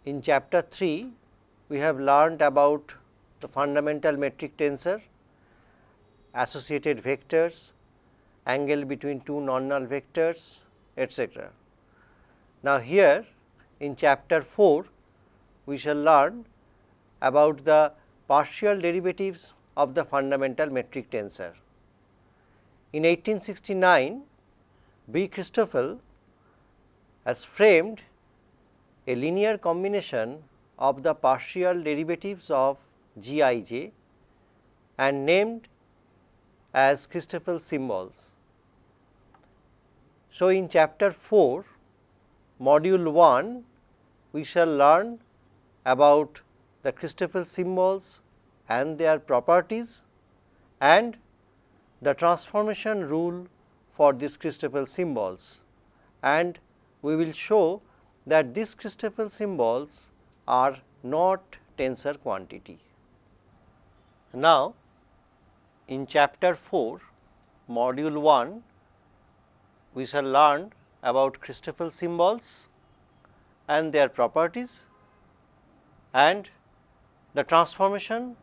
In chapter 3, we have learned about the fundamental metric tensor, associated vectors, angle between two non-null vectors, etc. Now, here in chapter 4, we shall learn about the partial derivatives of the fundamental metric tensor. In 1869, B. Christoffel has framed a linear combination of the partial derivatives of G I j and named as Christoffel symbols. So, in chapter 4, module 1, we shall learn about the Christoffel symbols and their properties and the transformation rule for these Christoffel symbols, and we will show that these Christoffel symbols are not tensor quantity. Now, in chapter 4, module 1, we shall learn about Christoffel symbols and their properties and the transformation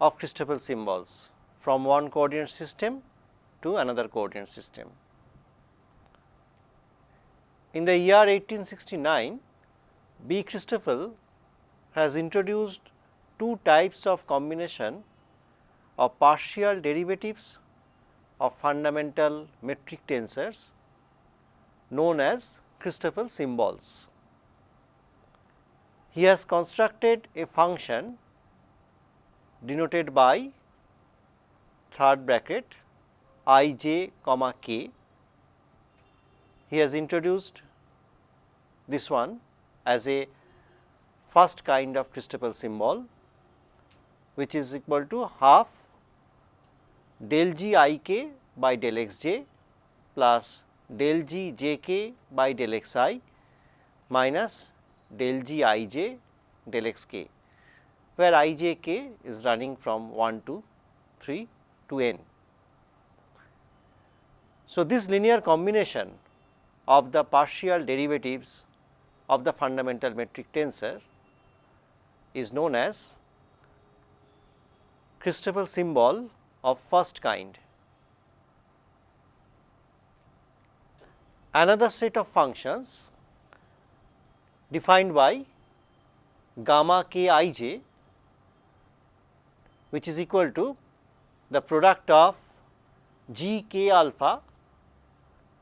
of Christoffel symbols from one coordinate system to another coordinate system. In the year 1869, B. Christoffel has introduced two types of combination of partial derivatives of fundamental metric tensors known as Christoffel symbols. He has constructed a function denoted by third bracket I j comma k. He has introduced this one as a first kind of Christoffel symbol, which is equal to half del g I k by del x j plus del g j k by del x I minus del g I j del x k, where I j k is running from 1 to 3 to n. So, this linear combination of the partial derivatives of the fundamental metric tensor is known as Christoffel symbol of first kind. Another set of functions defined by gamma k I j, which is equal to the product of g k alpha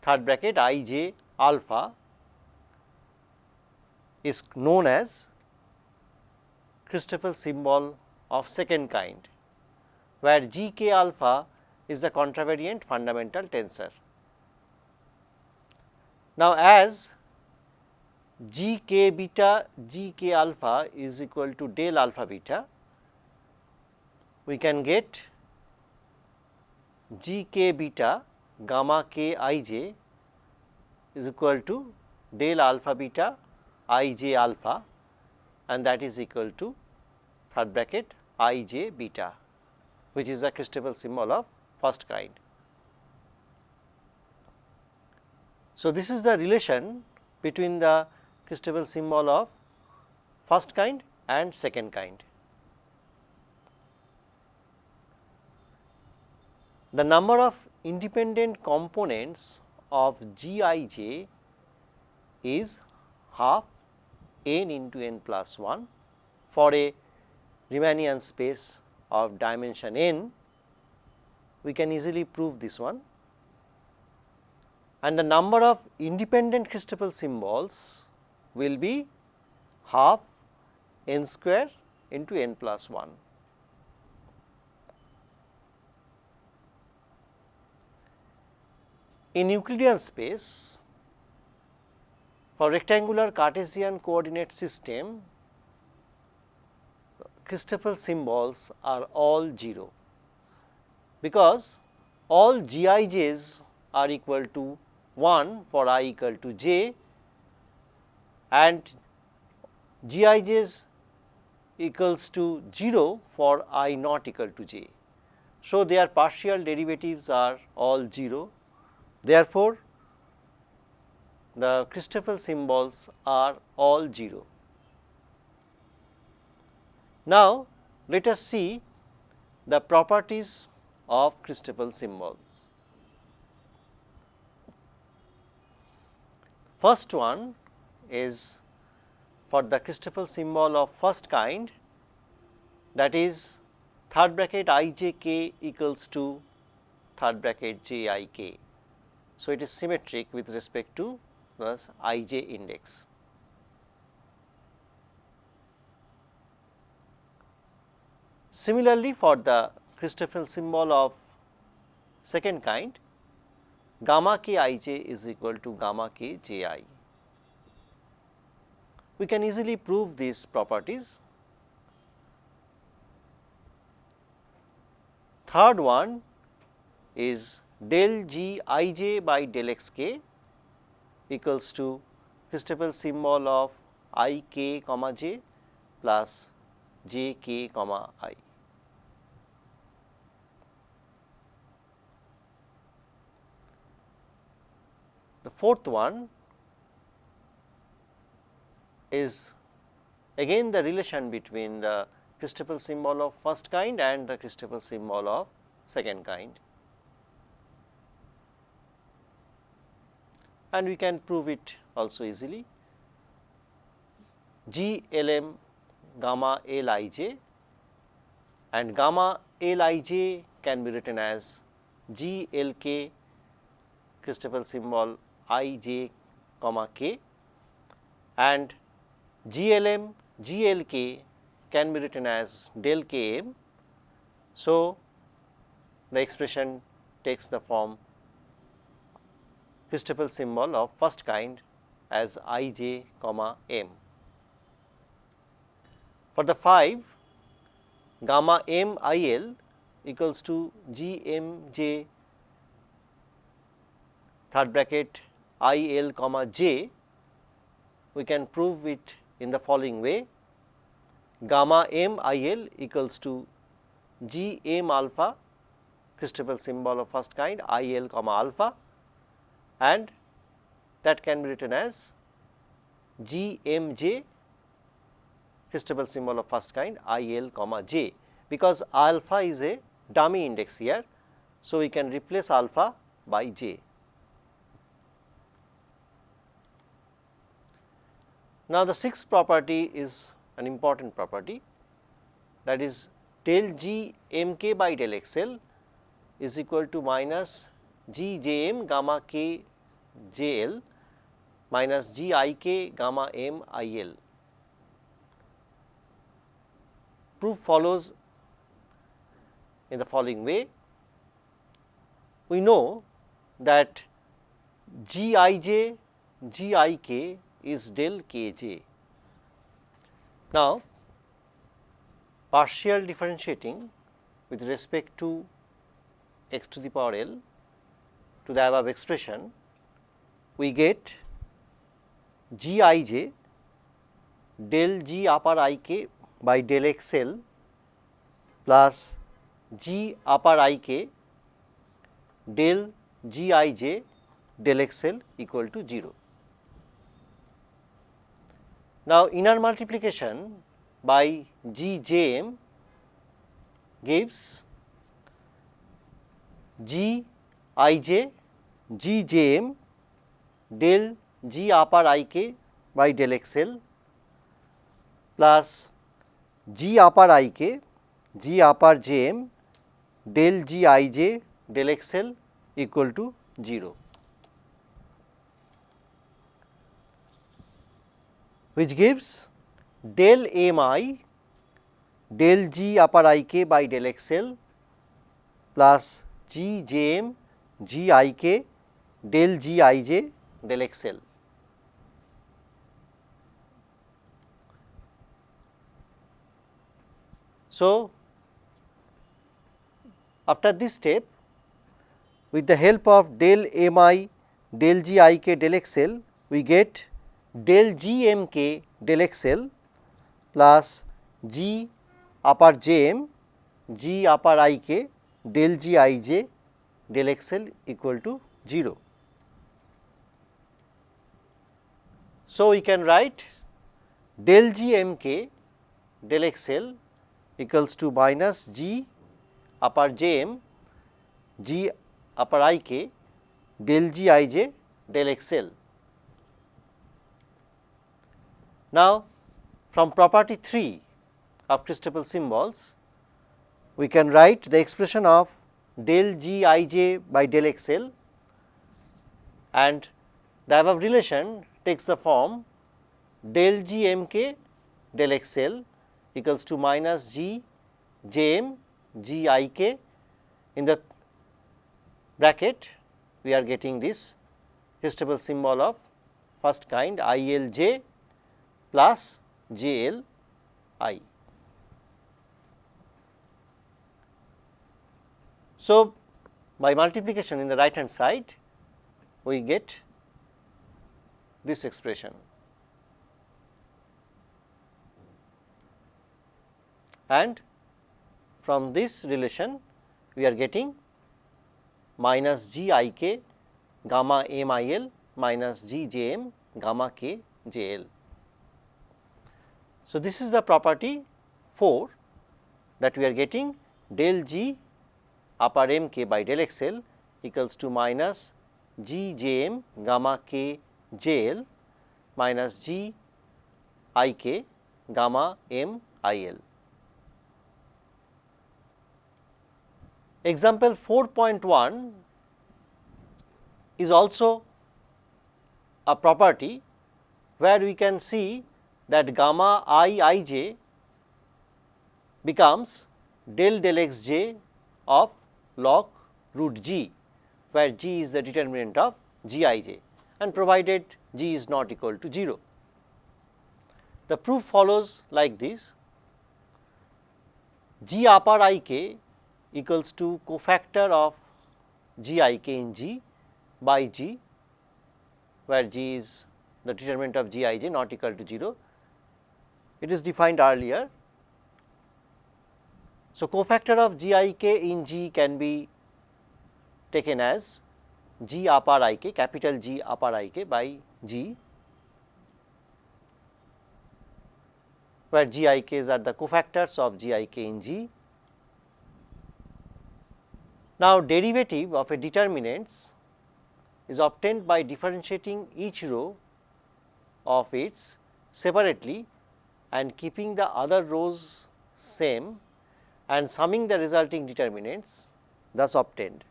third bracket I j alpha, is known as Christoffel symbol of second kind, where g k alpha is the contravariant fundamental tensor. Now, as g k beta g k alpha is equal to del alpha beta, we can get g k beta gamma k I j is equal to del alpha beta I j alpha, and that is equal to third bracket I j beta, which is the Christoffel symbol of first kind. So, this is the relation between the Christoffel symbol of first kind and second kind. The number of independent components of G I j is half n into n plus 1 for a Riemannian space of dimension n. We can easily prove this one, and the number of independent Christoffel symbols will be half n square into n plus 1. In Euclidean space, for rectangular Cartesian coordinate system, Christoffel symbols are all 0, because all G I j's are equal to 1 for I equal to j, and G I j's equals to 0 for I not equal to j. So, their partial derivatives are all 0. Therefore, the Christoffel symbols are all 0. Now, let us see the properties of Christoffel symbols. First one is for the Christoffel symbol of first kind, that is third bracket I j k equals to third bracket j I k. So, it is symmetric with respect to the I j index. Similarly, for the Christoffel symbol of second kind, gamma k I j is equal to gamma k j I. We can easily prove these properties. Third one is del g I j by del x k equals to Christoffel symbol of I k comma j plus j k comma I. The fourth one is again the relation between the Christoffel symbol of first kind and the Christoffel symbol of second kind, and we can prove it also easily. G L M gamma L I j, and gamma L I j can be written as G L k Christoffel symbol I j comma k, and G L M G L k can be written as del k m. So, the expression takes the form Christoffel symbol of first kind as I j comma m. For the 5, gamma m I l equals to G m j third bracket I l comma j, we can prove it in the following way: gamma m I l equals to G m alpha Christoffel symbol of first kind I l comma alpha, and that can be written as G m j Christoffel symbol of first kind I l comma j, because alpha is a dummy index here. So, we can replace alpha by j. Now, the sixth property is an important property, that is del g m k by del x l is equal to minus g j m gamma k j l minus g I k gamma m I l. Proof follows in the following way: we know that g I j g I k is del k j. Now, partial differentiating with respect to x to the power l to the above expression, we get g I j del g upper I k by del x l plus g upper I k del g I j del x l equal to 0. Now, inner multiplication by g j m gives g I j g j m del g upper I k by del x l plus g upper I k g upper j m del g I j del x l equal to 0, which gives del m I del g upper I k by del x l plus g j m g I k del g I j del x l. So, after this step, with the help of del m I del g I k del x l, we get del g m k del x l plus g upper j m g upper I k del g I j del x l equal to 0. So, we can write del g m k del x l equals to minus G upper j m G upper I k del G I j del x L. Now, from property 3 of Christoffel symbols, we can write the expression of del G I j by del x L, and the above relation takes the form del G m k del x L equals to minus G j m G I k. In the bracket we are getting this Christoffel symbol of first kind I L j plus j L I. So, by multiplication in the right hand side we get this expression, and from this relation we are getting minus G I k gamma m I L minus G j m gamma k j L. So, this is the property 4 that we are getting del G upper m k by del x L equals to minus G j m gamma k j L minus G I k gamma m I L. Example 4.1 is also a property where we can see that gamma I j becomes del del x j of log root g, where g is the determinant of g I j, and provided g is not equal to 0. The proof follows like this: g upper I k equals to cofactor of g I k in g by g, where g is the determinant of g I j not equal to 0. It is defined earlier. So, cofactor of g I k in g can be taken as g upper I k, capital G upper I k by g, where g I k's are the cofactors of g I k in g. Now, derivative of a determinants is obtained by differentiating each row of its separately and keeping the other rows same and summing the resulting determinants thus obtained.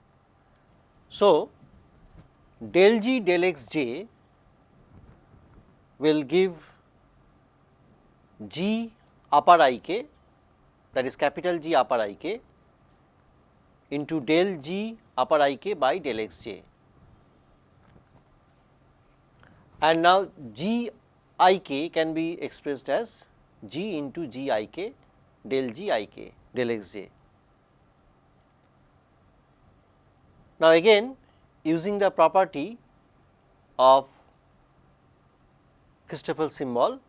So, del G del x j will give G upper I k, that is capital G upper I k, into del G upper I k by del x j. And now, G I k can be expressed as G into G I k del G I k del x j. Now, again using the property of Christoffel symbol,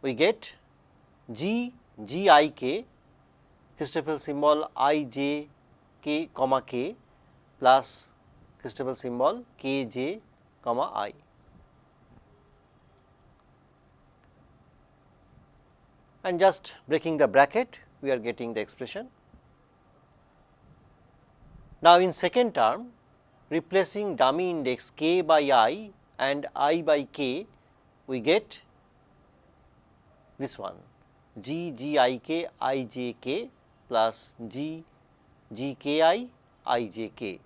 we get G G I k Christoffel symbol I j k comma k plus Christoffel symbol k j comma I. And just breaking the bracket, we are getting the expression. Now, in second term, replacing dummy index k by I and I by k, we get this one G G I k I j k plus G G k I j k,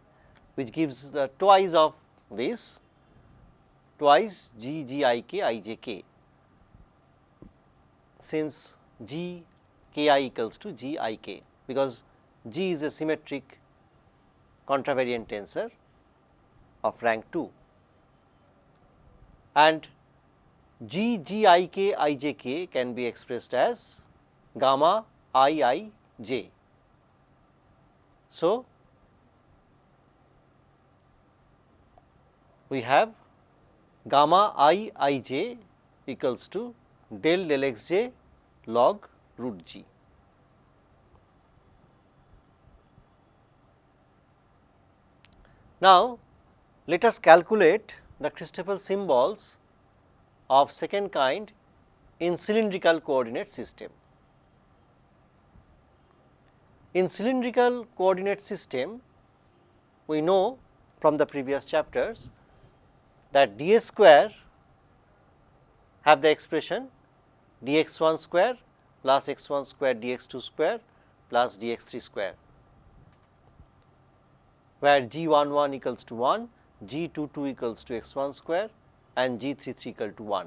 which gives the twice of this, twice G G I k I j k, since G k I equals to G I k, because G is a symmetric contravariant tensor of rank 2, and G G I k I j k can be expressed as gamma I j. So, we have gamma I j equals to del del x j log root g. Now, let us calculate the Christoffel symbols of second kind in cylindrical coordinate system. In cylindrical coordinate system, we know from the previous chapters that ds square have the expression dx1 square plus x1 square dx2 square plus dx3 square, where g11 equals to 1, g22 equals to x1 square and g33 equal to 1.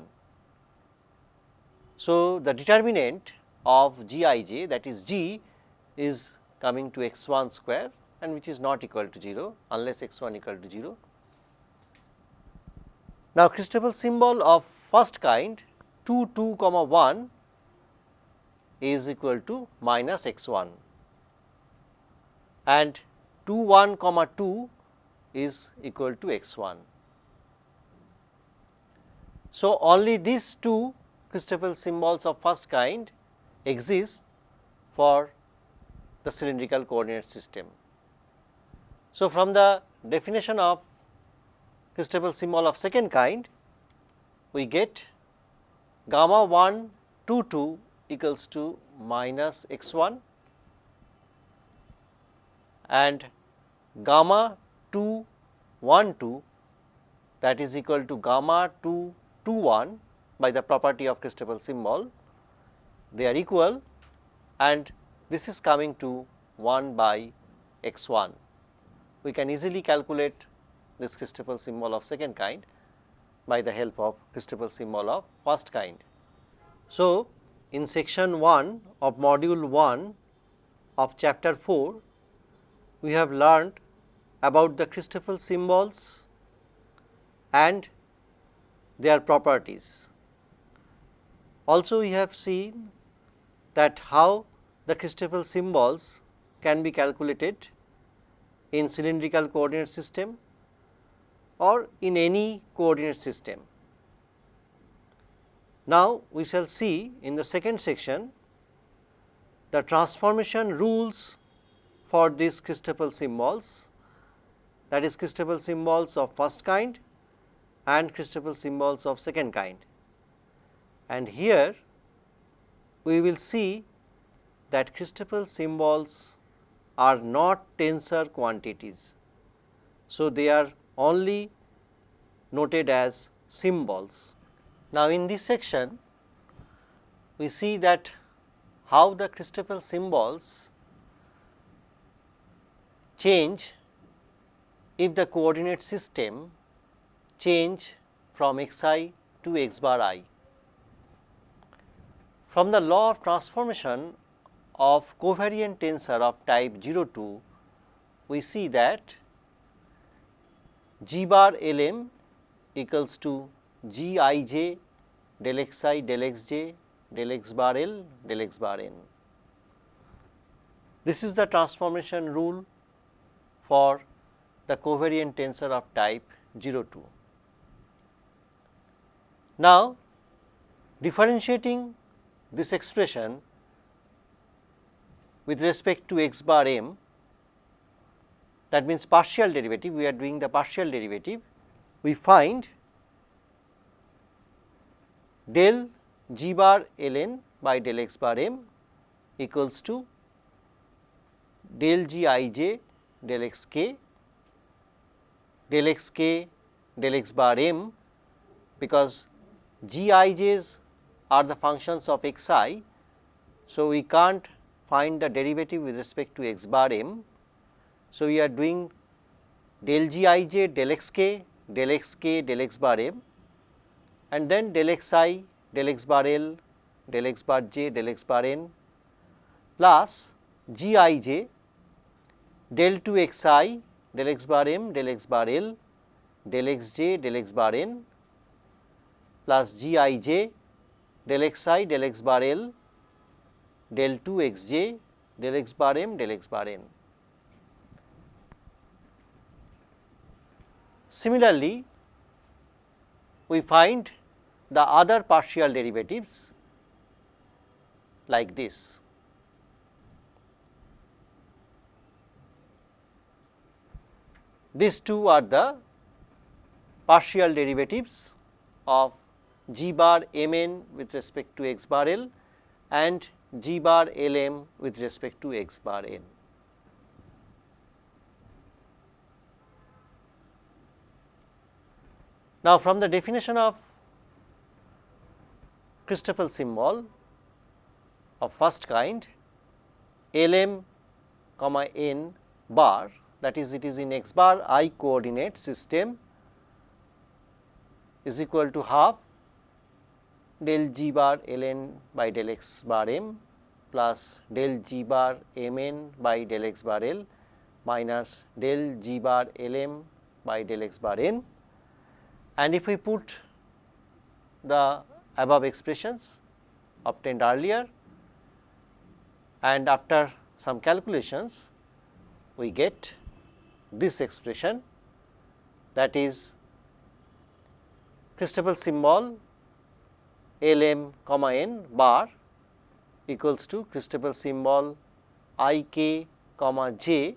So, the determinant of Gij, that is g, is coming to x1 square and which is not equal to 0 unless x1 equal to 0. Now, Christoffel symbol of first kind 2 2 comma 1 is equal to minus x1 and 2 1 comma 2 is equal to x1. So, only these two Christoffel symbols of first kind exist for the cylindrical coordinate system. So, from the definition of Christoffel symbol of second kind, we get gamma 1 2 2 equals to minus x1 and gamma 2 1 2 that is equal to gamma 2 2 1 by the property of Christoffel symbol. They are equal and this is coming to 1 by x1. We can easily calculate this Christoffel symbol of second kind by the help of Christoffel symbol of first kind. So, in section 1 of module 1 of chapter 4, we have learned about the Christoffel symbols and their properties. Also, we have seen that how the Christoffel symbols can be calculated in cylindrical coordinate system or in any coordinate system. Now, we shall see in the second section the transformation rules for these Christoffel symbols, that is Christoffel symbols of first kind and Christoffel symbols of second kind. And here we will see that Christoffel symbols are not tensor quantities. So, they are only noted as symbols. Now, in this section we see that how the Christoffel symbols change if the coordinate system change from xi to x bar I. From the law of transformation of covariant tensor of type 02, we see that g bar Lm equals to g I j del xi del xj del x bar L del x bar n. This is the transformation rule for the covariant tensor of type 02. Now, differentiating this expression with respect to x bar m, that means partial derivative, we are doing the partial derivative, we find del g bar ln by del x bar m equals to del g I j del x k del x k del x bar m, because g I j's are the functions of x I. So, we can't find the derivative with respect to x bar m. So, we are doing del g I j del x k del x k del x bar m and then del x I del x bar L del x bar j del x bar n plus g I j del 2 x I del x bar m del x bar L del x j del x bar n plus g I j del x I del x bar L del 2 x j del x bar m del x bar n. Similarly, we find the other partial derivatives like this. These two are the partial derivatives of g bar m n with respect to x bar L and g bar L m with respect to x bar n. Now, from the definition of Christoffel symbol of first kind, Lm comma n bar, that is, it is in x bar I coordinate system, is equal to half del g bar ln by del x bar m plus del g bar mn by del x bar l minus del g bar lm by del x bar n. And if we put the above expressions obtained earlier and after some calculations, we get this expression, that is Christoffel symbol Lm comma n bar equals to Christoffel symbol Ik comma j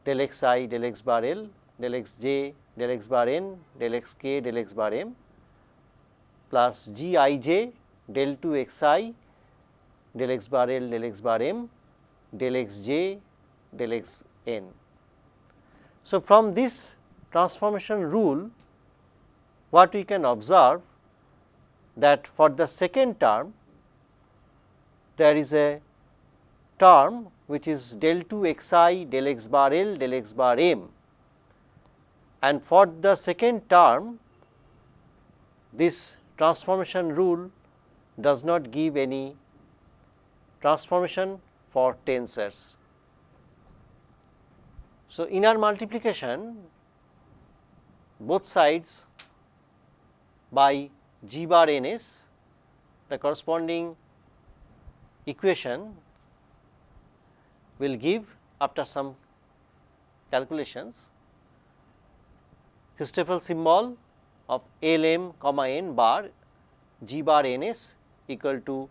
del x I del x bar l del x j del x bar n del x k del x bar m plus g I j del 2 x I del x bar l del x bar m del x j del x n. So, from this transformation rule, what we can observe, that for the second term there is a term which is del 2 x I del x bar l del x bar m, and for the second term this transformation rule does not give any transformation for tensors. So, inner multiplication both sides by g bar n s, the corresponding equation will give, after some calculations, Christoffel symbol of Lm comma n bar g bar n s equal to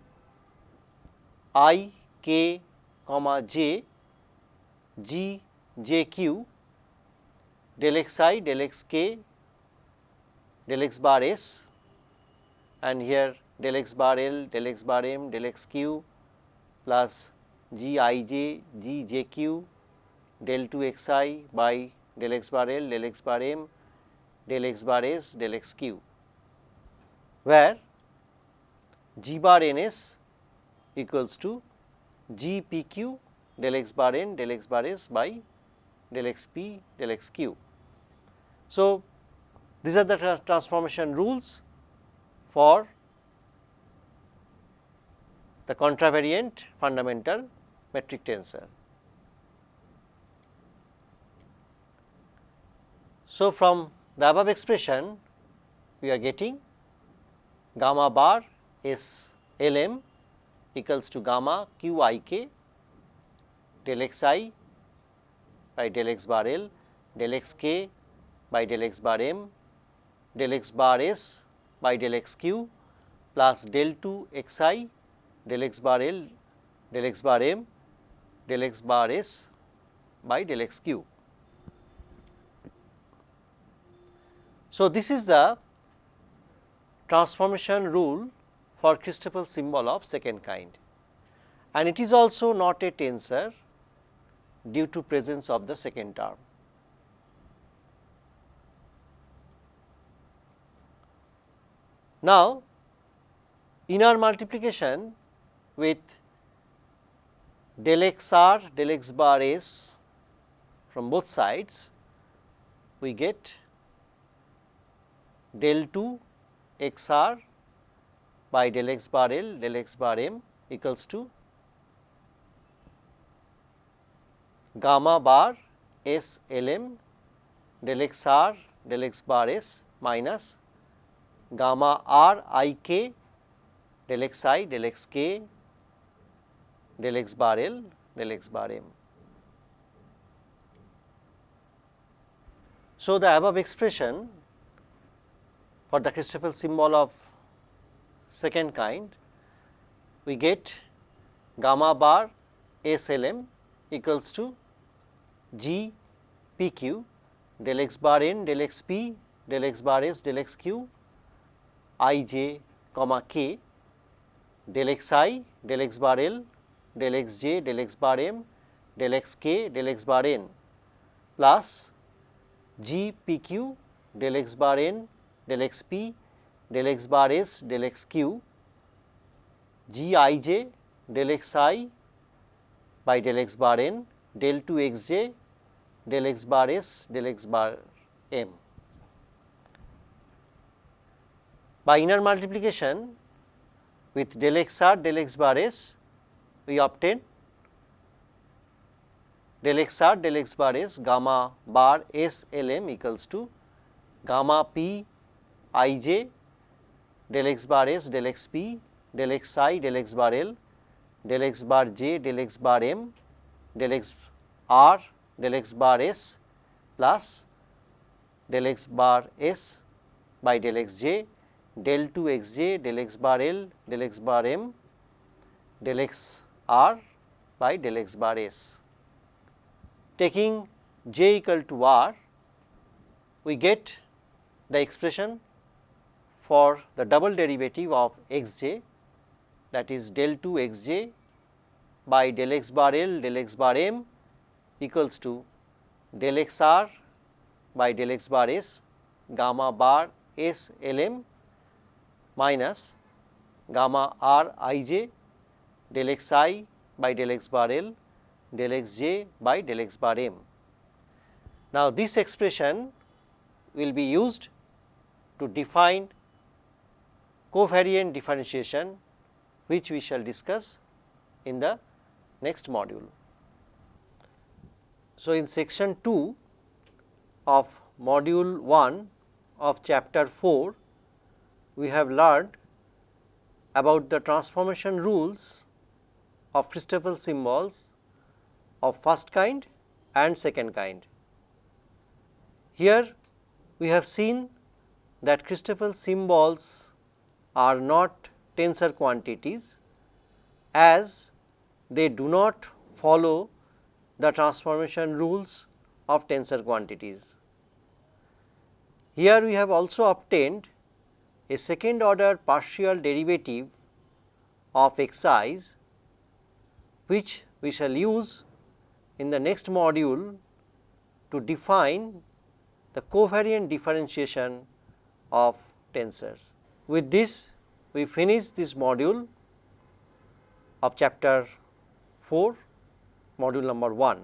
I k comma j g j q del x I del x k del x bar s, and here del x bar l del x bar m del x q plus g I j g j q del 2 x I by del x bar l del x bar m del x bar s del x q, where g bar n s equals to g p q del x bar n del x bar s by del x p del x q. So, these are the transformation rules for the contravariant fundamental metric tensor. So, from the above expression we are getting gamma bar S L m equals to gamma q I k del x I by del x bar l del x k by del x bar m del x bar s by del x q plus del 2 x I del x bar l del x bar m del x bar s by del x q. So, this is the transformation rule for Christoffel symbol of second kind, and it is also not a tensor due to presence of the second term. Now, inner multiplication with del x r del x bar s from both sides, we get del 2 x r by del x bar l del x bar m equals to gamma bar s l m del x r del x bar s minus gamma r I k del x I del x k del x bar l del x bar m. So, the above expression for the Christoffel symbol of second kind, we get gamma bar S L m equals to g p q del x bar n del x p del x bar s del x q I j comma k del x I del x bar l del x j del x bar m del x k del x bar n plus g p q del x bar n del x p del x bar s del x q, g I j del x I by del x bar n del 2 x j del x bar s del x bar m. By inner multiplication with del x r del x bar s, we obtain del x r del x bar s gamma bar s L m equals to gamma p I j del x bar s del x p del x I del x bar L del x bar j del x bar m del x r del x bar s plus del x bar s by del x j del 2 x j del x bar L del x bar m del x r by del x bar s. Taking j equal to r, we get the expression for the double derivative of x j, that is del 2 x j by del x bar L del x bar m equals to del x r by del x bar s gamma bar s L m minus gamma r I j del x I by del x bar L del x j by del x bar m. Now, this expression will be used to define covariant differentiation, which we shall discuss in the next module. So, in section 2 of module 1 of chapter 4, we have learned about the transformation rules of Christoffel symbols of first kind and second kind. Here we have seen that Christoffel symbols are not tensor quantities, as they do not follow the transformation rules of tensor quantities. Here we have also obtained a second order partial derivative of x i's, which we shall use in the next module to define the covariant differentiation of tensors. With this, we finish this module of chapter 4, module number 1.